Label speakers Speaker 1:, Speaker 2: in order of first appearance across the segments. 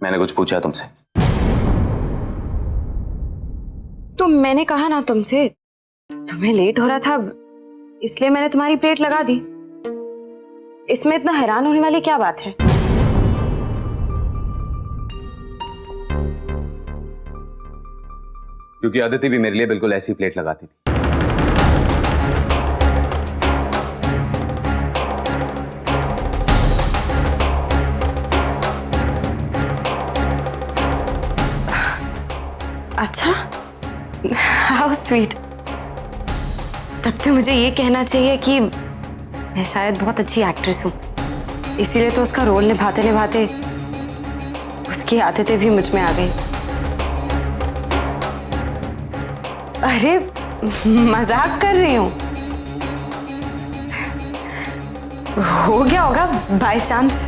Speaker 1: मैंने कुछ पूछा तुमसे?
Speaker 2: तो मैंने कहा ना तुमसे, तुम्हें लेट हो रहा था इसलिए मैंने तुम्हारी प्लेट लगा दी। इसमें इतना हैरान होने वाली क्या बात है?
Speaker 1: क्योंकि अदिति भी मेरे लिए बिल्कुल ऐसी प्लेट लगाती थी।
Speaker 2: अच्छा, हाउ स्वीट। तब तो मुझे ये कहना चाहिए कि मैं शायद बहुत अच्छी एक्ट्रेस हूँ, इसीलिए तो उसका रोल निभाते निभाते उसकी आदतें भी मुझ में आ गई। अरे मजाक कर रही हूँ, हो गया होगा बाय चांस।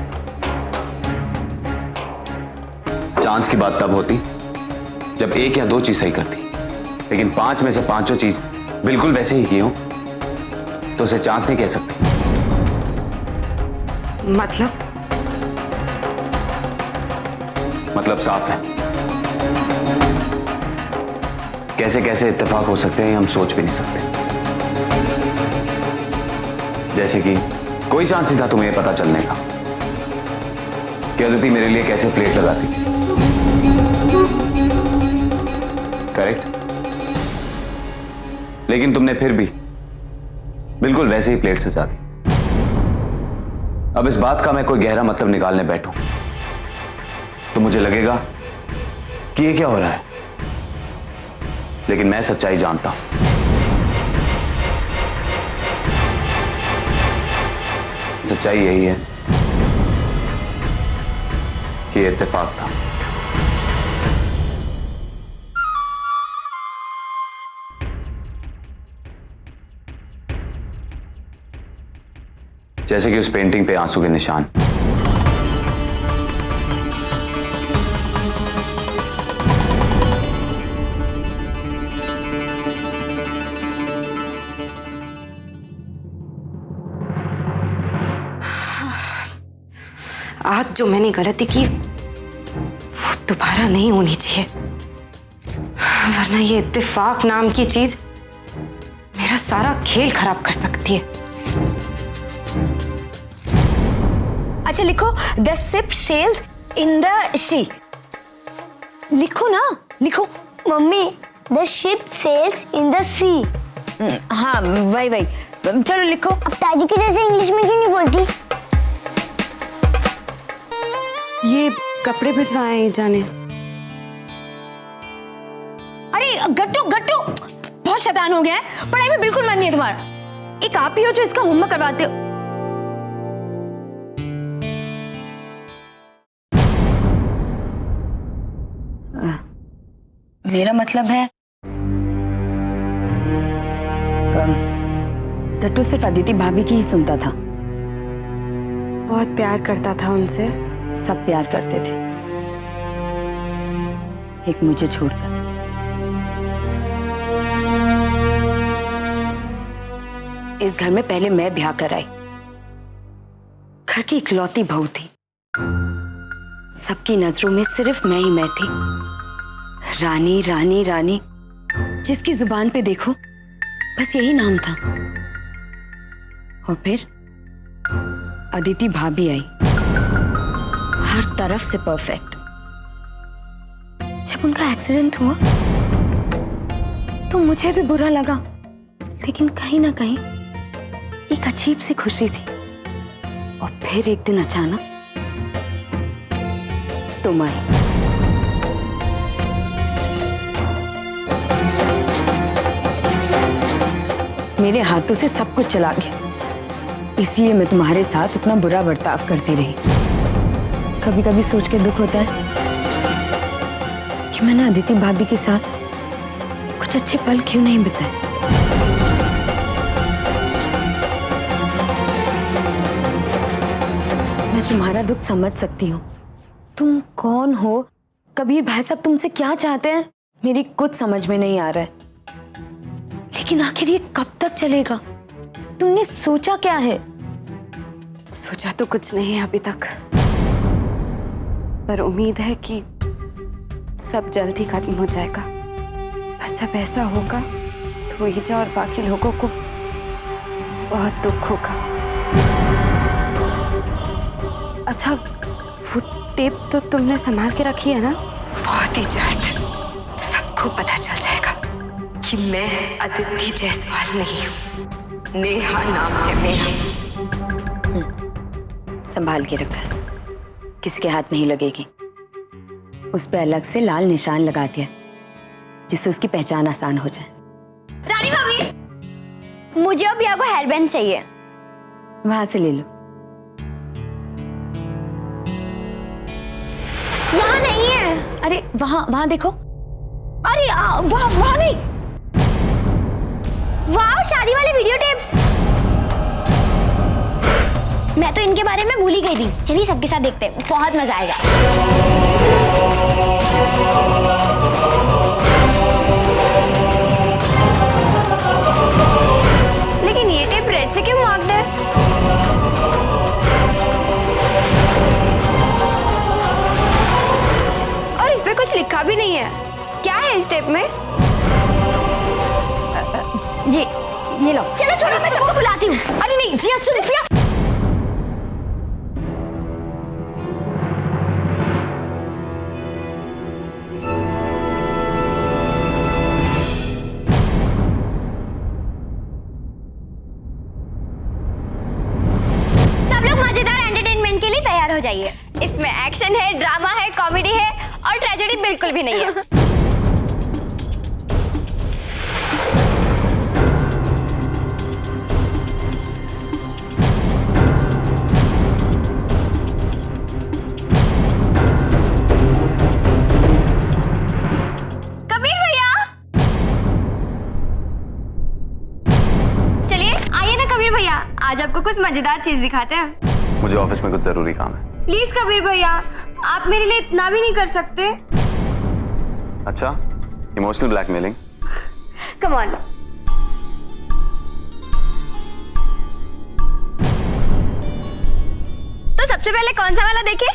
Speaker 1: चांस की बात तब होती जब एक या दो चीज सही करती, लेकिन 5 में से 5 चीज बिल्कुल वैसे ही की हो तो उसे चांस नहीं कह सकते। मतलब साफ है। कैसे कैसे इत्तेफाक हो सकते हैं हम सोच भी नहीं सकते। जैसे कि कोई चांस नहीं था तुम्हें पता चलने का कि अदिति मेरे लिए कैसे प्लेट लगाती थी। करेक्ट? लेकिन तुमने फिर भी बिल्कुल वैसे ही प्लेट सजा दी। अब इस बात का मैं कोई गहरा मतलब निकालने बैठूं तो मुझे लगेगा कि ये क्या हो रहा है, लेकिन मैं सच्चाई जानता हूं। सच्चाई यही है कि ये इत्तेफाक था। जैसे कि उस पेंटिंग पे आंसू के निशान।
Speaker 2: आज जो मैंने गलती की वो दोबारा नहीं होनी चाहिए, वरना ये इत्तेफाक नाम की चीज मेरा सारा खेल खराब कर सकती है।
Speaker 3: अच्छा लिखो, the ship sails in the sea. लिखो ना, लिखो।
Speaker 4: Mummy, the ship sails in the sea.
Speaker 3: हाँ वही चलो लिखो।
Speaker 4: अब ताजी की जैसे इंग्लिश में क्यों नहीं बोलती?
Speaker 2: ये कपड़े भिजवाए जाने।
Speaker 3: अरे गट्टू गट्टू बहुत शैतान हो गया है, पढ़ाई में बिल्कुल मन नहीं है तुम्हारा। एक आप ही हो जो इसका होमवर्क करवाते हो। मेरा मतलब है गट्टू सिर्फ अदिति भाभी की ही सुनता था।
Speaker 2: बहुत प्यार करता था उनसे।
Speaker 3: सब प्यार करते थे, एक मुझे छोड़कर। इस घर में पहले मैं ब्याह कर आई, घर की इकलौती बहू थी। सबकी नजरों में सिर्फ मैं ही मैं थी, रानी रानी रानी। जिसकी जुबान पे देखो बस यही नाम था। और फिर अदिति भाभी आई, हर तरफ से परफेक्ट। जब उनका एक्सीडेंट हुआ तो मुझे भी बुरा लगा, लेकिन कहीं ना कहीं एक अजीब सी खुशी थी। और फिर एक दिन अचानक तुम आई। मेरे हाथों से सब कुछ चला गया, इसलिए मैं तुम्हारे साथ इतना बुरा बर्ताव करती रही। कभी कभी सोच के दुख होता है कि मैंने अदिति भाभी के साथ कुछ अच्छे पल क्यों नहीं बिताए। मैं तुम्हारा दुख समझ सकती हूँ। तुम कौन हो, कबीर भाई साहब तुमसे क्या चाहते हैं, मेरी कुछ समझ में नहीं आ रहा है। लेकिन आखिर ये कब तक चलेगा? तुमने सोचा क्या है?
Speaker 2: सोचा तो कुछ नहीं है अभी तक, पर उम्मीद है कि सब जल्द ही खत्म हो जाएगा। पर जब ऐसा होगा तो ईजा और बाकी लोगों को बहुत दुख होगा। अच्छा, वो टेप तो तुमने संभाल के रखी है ना? बहुत ही जल्द सबको पता चल जाएगा कि मैं अदिति जायसवाल नहीं हूँ, नेहा नाम है मेरा।
Speaker 3: संभाल के रखा, किसी के हाथ नहीं लगेगी। उस पे अलग से लाल निशान लगा दिया जिससे उसकी पहचान आसान हो जाए।
Speaker 4: रानी भाभी, मुझे और बिया को हेयर बैंड चाहिए।
Speaker 3: वहां से ले लो।
Speaker 4: यहाँ नहीं है।
Speaker 3: अरे वहां वहां देखो। अरे वहां नहीं।
Speaker 4: वाह, शादी वाले वीडियो टेप्स। मैं तो इनके बारे में भूल ही गई थी। चलिए सबके साथ देखते हैं, बहुत मजा आएगा। लेकिन ये टेप रेड से क्यों मार्क्ड है? और इस पे कुछ लिखा भी नहीं है। क्या है इस टेप में?
Speaker 3: ये लो।
Speaker 4: चलो छोड़ो, मैं सबको बुलाती हूँ।
Speaker 3: अरे नहीं जिया, सुन जिया।
Speaker 4: सब लोग मजेदार एंटरटेनमेंट के लिए तैयार हो जाइए। इसमें एक्शन है, ड्रामा है, कॉमेडी है और ट्रेजेडी बिल्कुल भी नहीं है। कबीर भैया, चलिए आइए ना कबीर भैया, आज आपको कुछ मजेदार चीज दिखाते हैं।
Speaker 1: मुझे ऑफिस में कुछ जरूरी काम है।
Speaker 4: प्लीज कबीर भैया, आप मेरे लिए इतना भी नहीं कर सकते?
Speaker 1: अच्छा, इमोशनल ब्लैकमेलिंग।
Speaker 4: Come on. तो सबसे पहले कौन सा वाला देखे?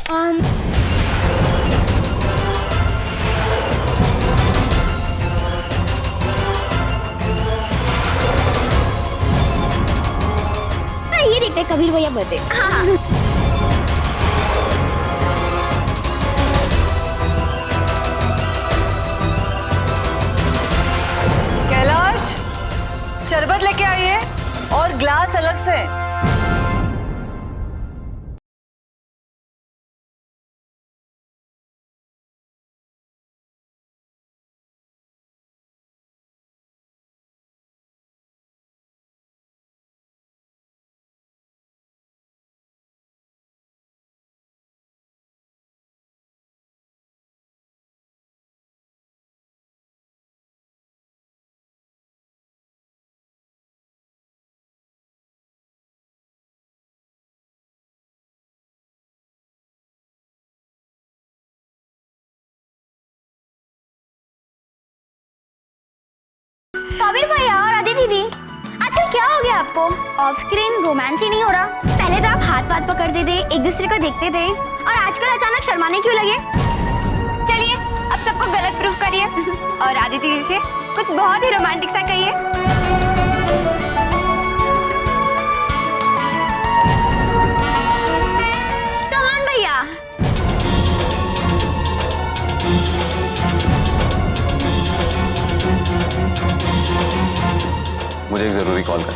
Speaker 4: ये देखते हैं, कबीर भैया बर्थडे। हाँ।
Speaker 5: कैलाश, शरबत लेके आइए और ग्लास अलग से।
Speaker 4: कबीर भैया और आदिति दीदी, आजकल क्या हो गया आपको? ऑफ स्क्रीन रोमांस ही नहीं हो रहा। पहले तो आप हाथ वाथ पकड़ते थे, एक दूसरे को देखते थे, और आजकल अचानक शर्माने क्यों लगे? चलिए अब सबको गलत प्रूफ करिए और आदिति दीदी से कुछ बहुत ही रोमांटिक सा कहिए। कम ऑन भैया।
Speaker 1: मुझे एक जरूरी कॉल कर।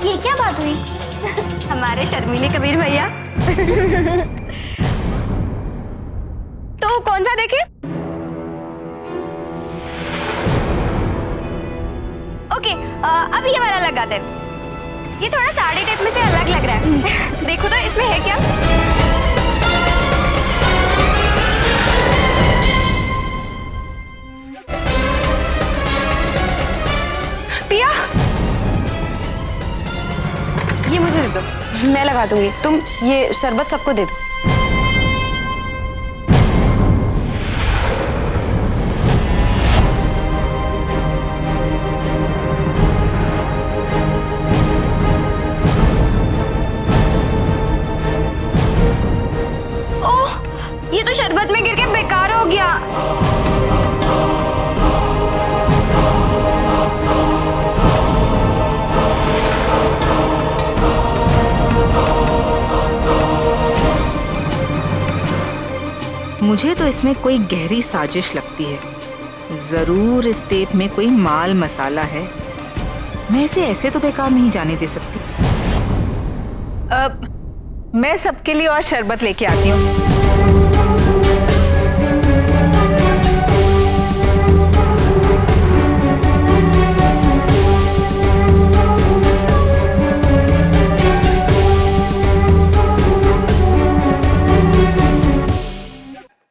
Speaker 4: ये क्या बात हुई? हमारे शर्मीले कबीर भैया। तो कौन सा देखे? ओके, अब ये वाला लगा दे। ये थोड़ा साड़ी टेप में से अलग लग रहा है। देखो तो इसमें है क्या?
Speaker 2: पिया, ये मुझे दे दो, मैं लगा दूंगी। तुम ये शरबत सबको दे दो।
Speaker 6: तो इसमें कोई गहरी साजिश लगती है। जरूर इस टेप में कोई माल मसाला है। मैं इसे ऐसे तो बेकार नहीं जाने दे सकती। मैं सबके लिए और शरबत लेके आती हूँ।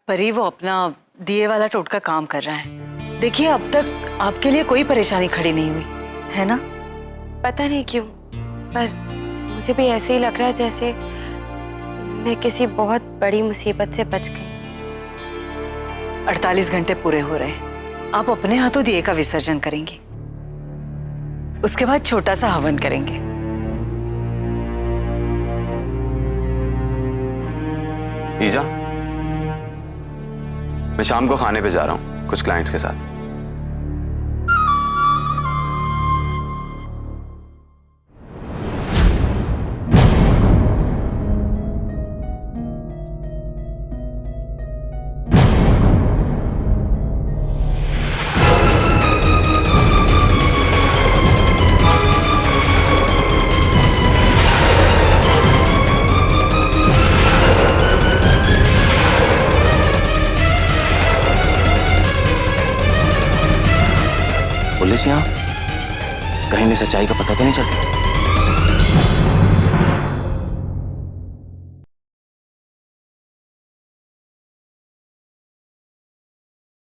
Speaker 5: परी वो अपना दिए वाला टोटका काम कर रहा है। देखिए अब तक आपके लिए कोई परेशानी खड़ी नहीं हुई है ना।
Speaker 2: पता नहीं क्यों, पर मुझे भी ऐसे ही लग रहा है जैसे मैं किसी बहुत बड़ी मुसीबत से बच गई।
Speaker 5: 48 घंटे पूरे हो रहे हैं। आप अपने हाथों दिए का विसर्जन करेंगी, उसके बाद छोटा सा हवन करेंगे।
Speaker 1: ईजा, मैं शाम को खाने पे जा रहा हूं कुछ क्लाइंट्स के साथ। पुलिस यहाँ कहीं भी सच्चाई का पता तो नहीं चलता।